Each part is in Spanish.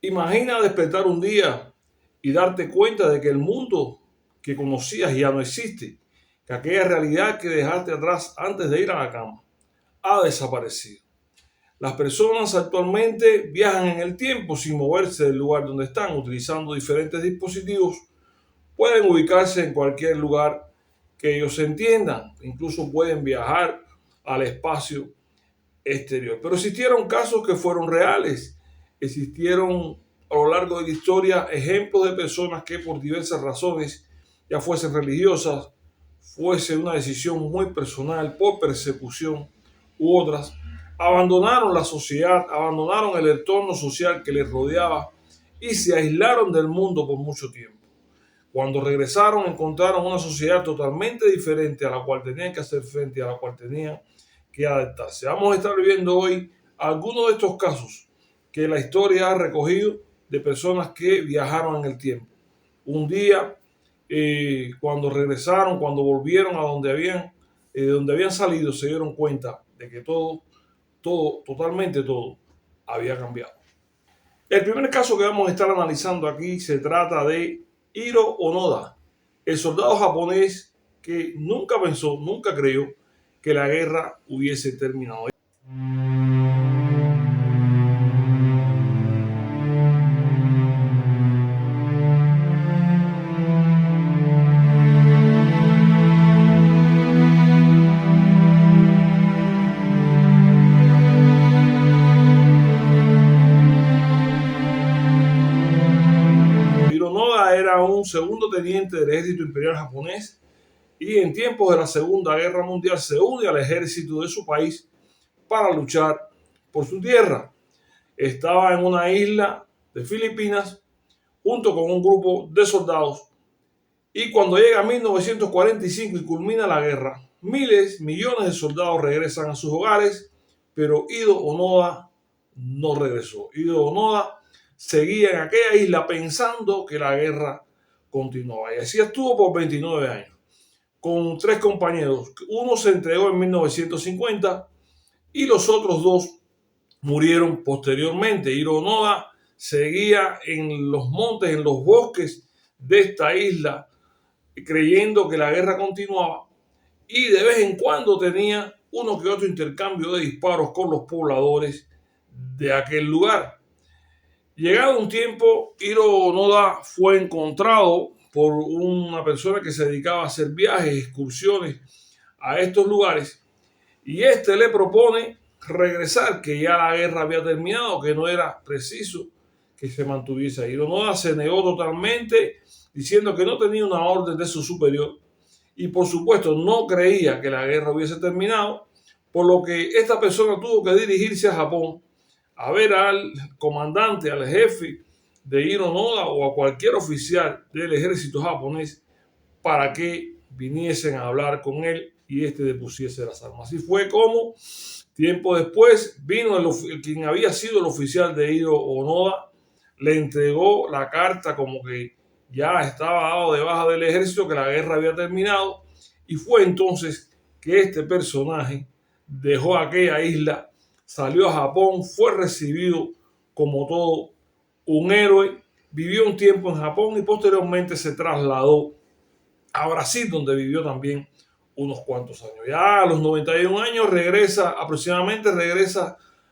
Imagina despertar un día y darte cuenta de que el mundo que conocías ya no existe, que aquella realidad que dejaste atrás antes de ir a la cama ha desaparecido. Las personas actualmente viajan en el tiempo sin moverse del lugar donde están, utilizando diferentes dispositivos. Pueden ubicarse en cualquier lugar que ellos entiendan, incluso pueden viajar al espacio exterior. Pero existieron casos que fueron reales, existieron a lo largo de la historia ejemplos de personas que por diversas razones, ya fuesen religiosas, fuese una decisión muy personal, por persecución u otras, abandonaron la sociedad, abandonaron el entorno social que les rodeaba y se aislaron del mundo por mucho tiempo. Cuando regresaron encontraron una sociedad totalmente diferente a la cual tenían que hacer frente, a la cual tenían que adaptarse. Vamos a estar viendo hoy algunos de estos casos que la historia ha recogido de personas que viajaron en el tiempo. Un día, cuando regresaron, cuando volvieron a donde habían salido, se dieron cuenta de que totalmente todo había cambiado. El primer caso que vamos a estar analizando aquí se trata de Hiro Onoda, el soldado japonés que nunca pensó, nunca creyó que la guerra hubiese terminado. Hiro Onoda era un segundo teniente del ejército imperial japonés y en tiempos de la Segunda Guerra Mundial se une al ejército de su país para luchar por su tierra. Estaba en una isla de Filipinas junto con un grupo de soldados y cuando llega a 1945 y culmina la guerra, millones de soldados regresan a sus hogares, pero Hiro Onoda no regresó. Hiro Onoda seguía en aquella isla pensando que la guerra continuaba y así estuvo por 29 años con tres compañeros. Uno se entregó en 1950 y los otros dos murieron posteriormente. Hiro Onoda seguía en los montes, en los bosques de esta isla, creyendo que la guerra continuaba y de vez en cuando tenía uno que otro intercambio de disparos con los pobladores de aquel lugar. Llegado un tiempo, Hiro Onoda fue encontrado por una persona que se dedicaba a hacer viajes, excursiones a estos lugares y este le propone regresar, que ya la guerra había terminado, que no era preciso que se mantuviese ahí. Onoda se negó totalmente, diciendo que no tenía una orden de su superior y por supuesto no creía que la guerra hubiese terminado, por lo que esta persona tuvo que dirigirse a Japón a ver al comandante, al jefe de Hiro Onoda o a cualquier oficial del ejército japonés para que viniesen a hablar con él y este depusiese las armas. Así fue como tiempo después vino quien había sido el oficial de Hiro Onoda, le entregó la carta como que ya estaba dado de baja del ejército, que la guerra había terminado, y fue entonces que este personaje dejó aquella isla, salió a Japón, fue recibido como todo un héroe, vivió un tiempo en Japón y posteriormente se trasladó a Brasil, donde vivió también unos cuantos años. Ya a los 91 años regresa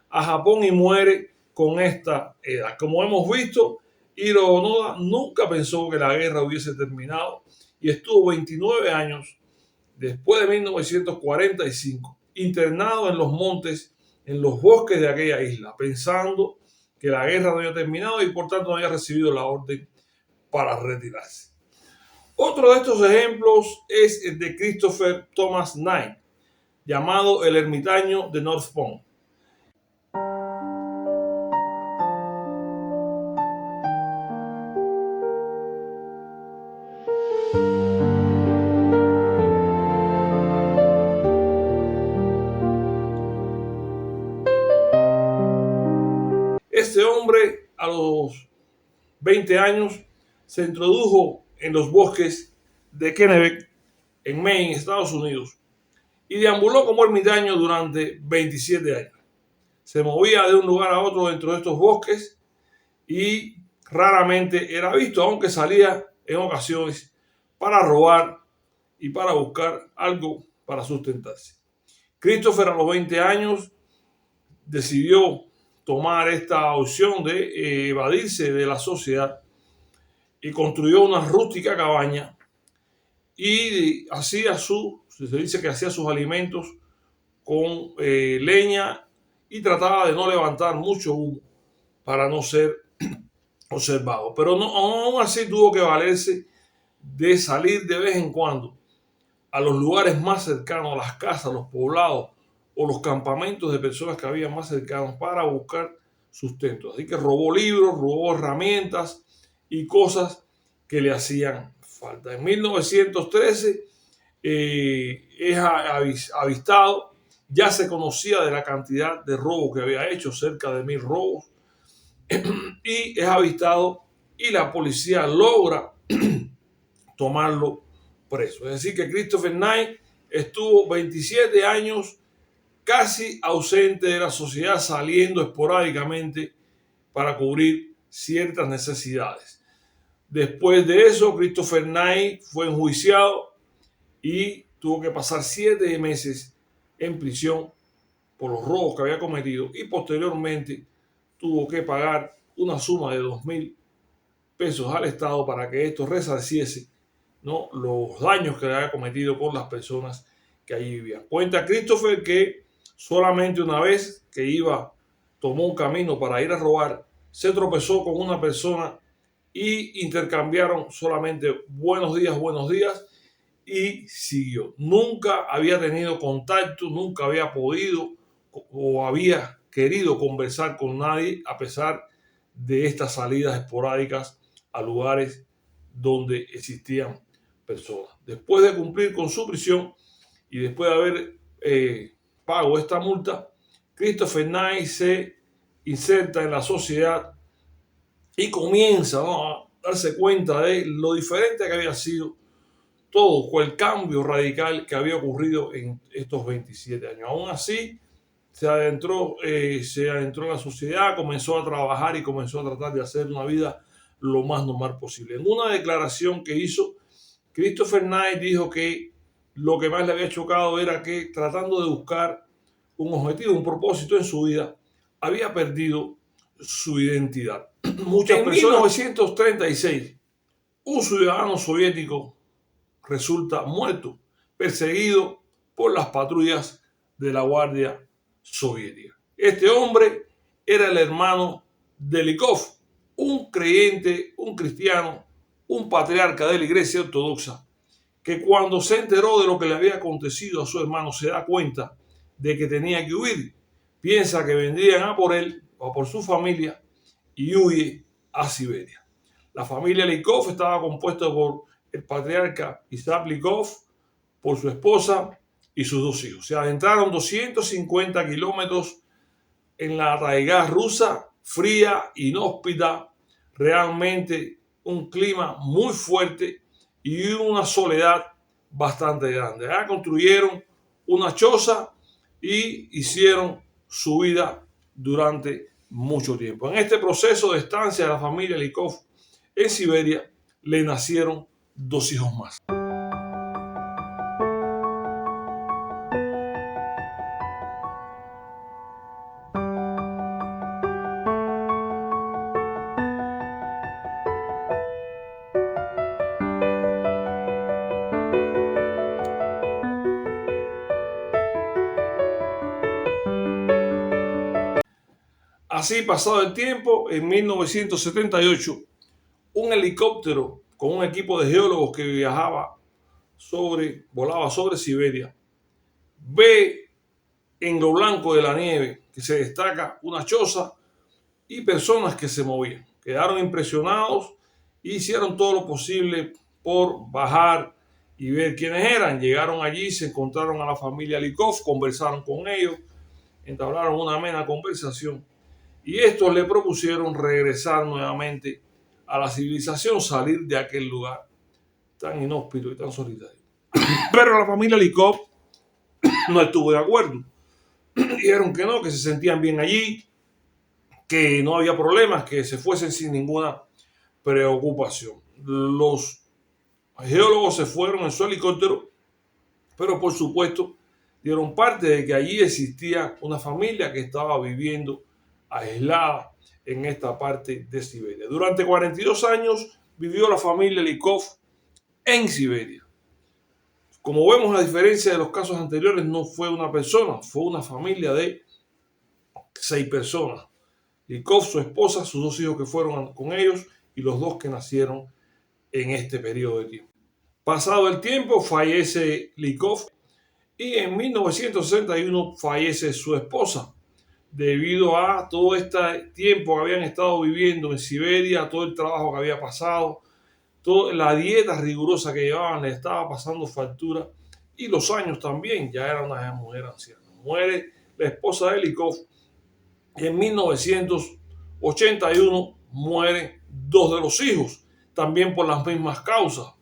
a Japón y muere con esta edad. Como hemos visto, Hiro Onoda nunca pensó que la guerra hubiese terminado y estuvo 29 años después de 1945 internado en los montes, en los bosques de aquella isla, pensando que la guerra no había terminado y por tanto no había recibido la orden para retirarse. Otro de estos ejemplos es el de Christopher Thomas Knight, llamado el ermitaño de North Pond. Este hombre a los 20 años se introdujo en los bosques de Kennebec, en Maine, Estados Unidos, y deambuló como ermitaño durante 27 años. Se movía de un lugar a otro dentro de estos bosques y raramente era visto, aunque salía en ocasiones para robar y para buscar algo para sustentarse. Christopher a los 20 años decidió tomar esta opción de evadirse de la sociedad y construyó una rústica cabaña y se dice que hacía sus alimentos con leña y trataba de no levantar mucho humo para no ser observado. Pero no, aún así tuvo que valerse de salir de vez en cuando a los lugares más cercanos, a las casas, los poblados o los campamentos de personas que había más cercanos para buscar sustento. Así que robó libros, robó herramientas y cosas que le hacían falta. En 1913 es avistado, ya se conocía de la cantidad de robos que había hecho, cerca de 1000 robos, y es avistado y la policía logra tomarlo preso. Es decir, que Christopher Knight estuvo 27 años casi ausente de la sociedad, saliendo esporádicamente para cubrir ciertas necesidades. Después de eso, Christopher Knight fue enjuiciado y tuvo que pasar 7 meses en prisión por los robos que había cometido y posteriormente tuvo que pagar una suma de 2.000 pesos al Estado para que esto resarciese, ¿no?, los daños que había cometido con las personas que allí vivían. Cuenta Christopher que solamente una vez que tomó un camino para ir a robar, se tropezó con una persona y intercambiaron solamente buenos días y siguió. Nunca había tenido contacto, nunca había podido o había querido conversar con nadie a pesar de estas salidas esporádicas a lugares donde existían personas. Después de cumplir con su prisión y después de haber pago esta multa, Christopher Knight se inserta en la sociedad y comienza, ¿no?, a darse cuenta de lo diferente que había sido todo, el cambio radical que había ocurrido en estos 27 años. Aún así, se adentró en la sociedad, comenzó a trabajar y comenzó a tratar de hacer una vida lo más normal posible. En una declaración que hizo, Christopher Knight dijo que lo que más le había chocado era que, tratando de buscar un objetivo, un propósito en su vida, había perdido su identidad. Muchas personas. En 1936, un ciudadano soviético resulta muerto, perseguido por las patrullas de la Guardia Soviética. Este hombre era el hermano de Likov, un creyente, un cristiano, un patriarca de la Iglesia Ortodoxa, que cuando se enteró de lo que le había acontecido a su hermano se da cuenta de que tenía que huir. Piensa que vendrían a por él o por su familia y huye a Siberia. La familia Likov estaba compuesta por el patriarca Isaac Likov, por su esposa y sus 2 hijos. Se adentraron 250 kilómetros en la taigá rusa, fría, inhóspita, realmente un clima muy fuerte y una soledad bastante grande. Allá construyeron una choza y hicieron su vida durante mucho tiempo. En este proceso de estancia de la familia Likov en Siberia, le nacieron 2 hijos más. Así, pasado el tiempo, en 1978, un helicóptero con un equipo de geólogos que volaba sobre Siberia, ve en lo blanco de la nieve que se destaca una choza y personas que se movían. Quedaron impresionados e hicieron todo lo posible por bajar y ver quiénes eran. Llegaron allí, se encontraron a la familia Likov, conversaron con ellos, entablaron una amena conversación y estos le propusieron regresar nuevamente a la civilización, salir de aquel lugar tan inhóspito y tan solitario. Pero la familia Likov no estuvo de acuerdo. Dijeron que no, que se sentían bien allí, que no había problemas, que se fuesen sin ninguna preocupación. Los geólogos se fueron en su helicóptero, pero por supuesto dieron parte de que allí existía una familia que estaba viviendo aislada en esta parte de Siberia. Durante 42 años vivió la familia Likov en Siberia. Como vemos, a diferencia de los casos anteriores, no fue una persona, fue una familia de 6 personas. Likov, su esposa, sus 2 hijos que fueron con ellos y los 2 que nacieron en este periodo de tiempo. Pasado el tiempo, fallece Likov y en 1961 fallece su esposa debido a todo este tiempo que habían estado viviendo en Siberia, todo el trabajo que había pasado, toda la dieta rigurosa que llevaban le estaba pasando factura y los años también, ya era una mujer anciana. Muere la esposa de Likov y en 1981 mueren 2 de los hijos, también por las mismas causas.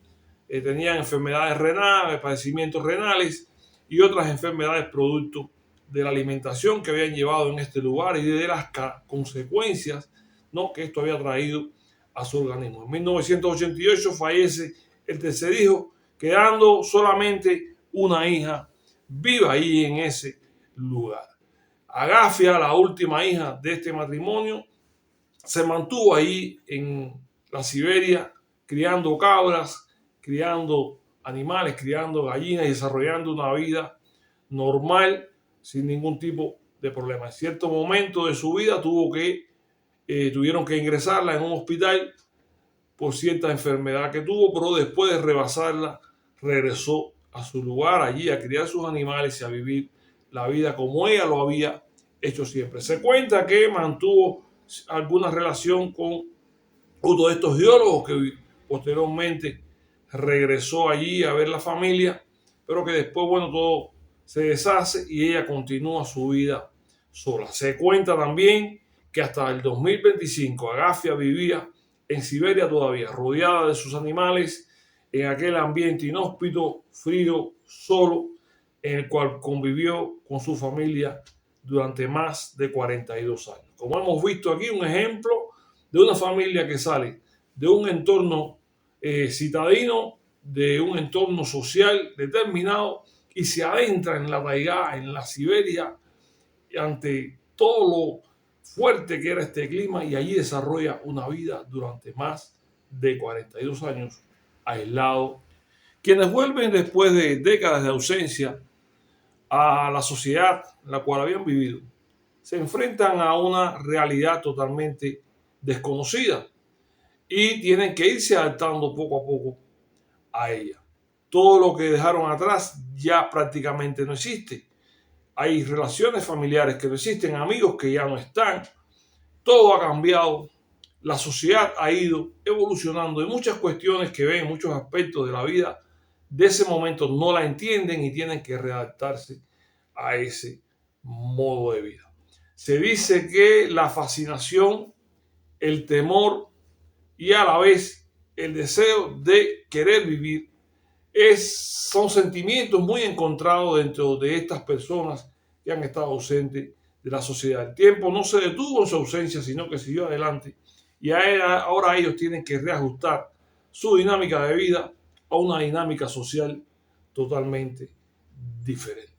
Tenían enfermedades renales, padecimientos renales y otras enfermedades producto de la alimentación que habían llevado en este lugar y de las consecuencias, ¿no?, que esto había traído a su organismo. En 1988 fallece el tercer hijo, quedando solamente una hija viva ahí en ese lugar. Agafia, la última hija de este matrimonio, se mantuvo ahí en la Siberia criando cabras, criando animales, criando gallinas y desarrollando una vida normal sin ningún tipo de problema. En cierto momento de su vida tuvieron que ingresarla en un hospital por cierta enfermedad que tuvo, pero después de rebasarla regresó a su lugar allí a criar sus animales y a vivir la vida como ella lo había hecho siempre. Se cuenta que mantuvo alguna relación con uno de estos geólogos que posteriormente regresó allí a ver la familia, pero que después, bueno, todo se deshace y ella continúa su vida sola. Se cuenta también que hasta el 2025 Agafia vivía en Siberia todavía, rodeada de sus animales, en aquel ambiente inhóspito, frío, solo, en el cual convivió con su familia durante más de 42 años. Como hemos visto aquí, un ejemplo de una familia que sale de un entorno citadino, de un entorno social determinado y se adentra en la taigá, en la Siberia, ante todo lo fuerte que era este clima, y allí desarrolla una vida durante más de 42 años aislado. Quienes vuelven después de décadas de ausencia a la sociedad en la cual habían vivido, se enfrentan a una realidad totalmente desconocida y tienen que irse adaptando poco a poco a ella. Todo lo que dejaron atrás ya prácticamente no existe. Hay relaciones familiares que no existen, amigos que ya no están. Todo ha cambiado. La sociedad ha ido evolucionando y muchas cuestiones que ven, muchos aspectos de la vida de ese momento no la entienden y tienen que readaptarse a ese modo de vida. Se dice que la fascinación, el temor y a la vez el deseo de querer vivir son sentimientos muy encontrados dentro de estas personas que han estado ausentes de la sociedad. El tiempo no se detuvo en su ausencia, sino que siguió adelante y ahora ellos tienen que reajustar su dinámica de vida a una dinámica social totalmente diferente.